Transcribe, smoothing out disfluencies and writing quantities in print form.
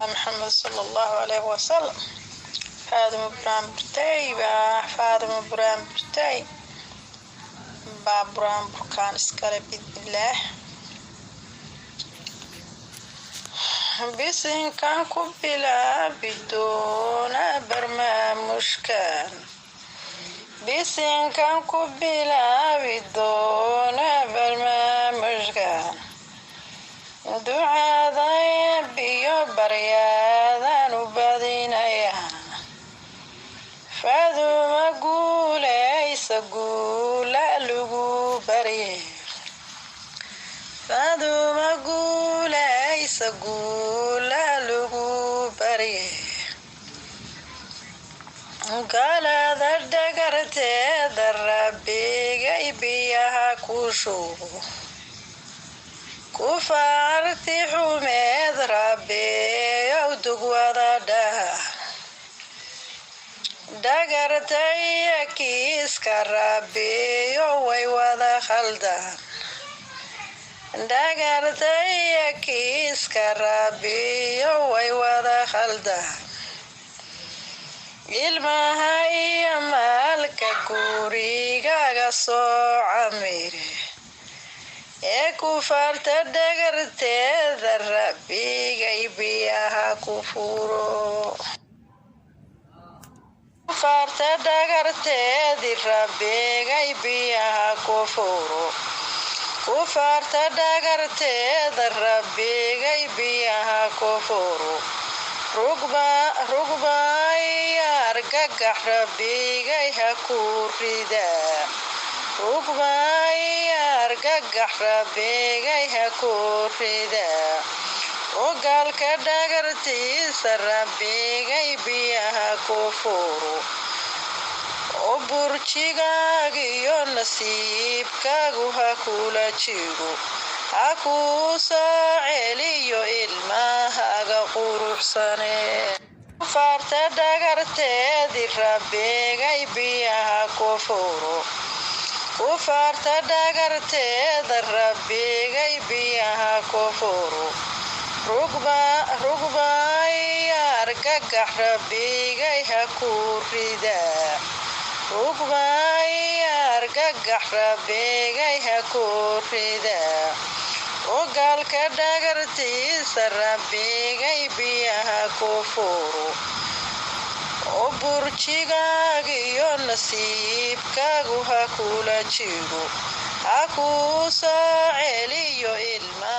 محمد صلى الله عليه وسلم. فاطمة برام برتاي فاطمة برام برتاي برام بركان اسكالي بإذن الله. بسين كان كبلا بدون برنامج كان بسين كان كبلا بدون برنامج كان دعاء بيو بريادا نبادينيا فادو مقول ايسا قول لغو بريه فادو مقول ايسا قول لغو بريه قال ذردقرت ذربي غيبيها كوشو كفارتي حميد ربي يودق وضده دقرتي كيس كربي يوي وضا خلده دقرتي كيس كربي يوي وضا خلده ilmahay maalka gurigaaga soo camire ee kufaarta dhagarteeda rabbigay biyaha ku furo kufaarta dhagarteedi rabbigay biyaha ku furo kufaarta dhagarteeda rabbigay biyaha ku furo rugbaay argagax rabbigay ha ku ridaa rugbaay argagax rabbigay ha ku ridaa ogaalka dhagartiisa rabbigay biyaha ku furo oo burjigaaga iyo nasiibkaagu ha kula jiro ha ku soo celiyo ilmahaaga quruxsane kufaarta dhagarteedi rabbigay biyaha ku furo kufaarta dhagarteeda rabbigay biyaha ku furo rugbaay argagax rabbigay ha ku ridaa rugbaay argagax rabbigay ha ku ridaa ogaalka dhagartiisa rabbigay biyaha ku furo oo burjigaaga iyo nasiibkaagu ha kula jiro ha ku soo celiyo ilma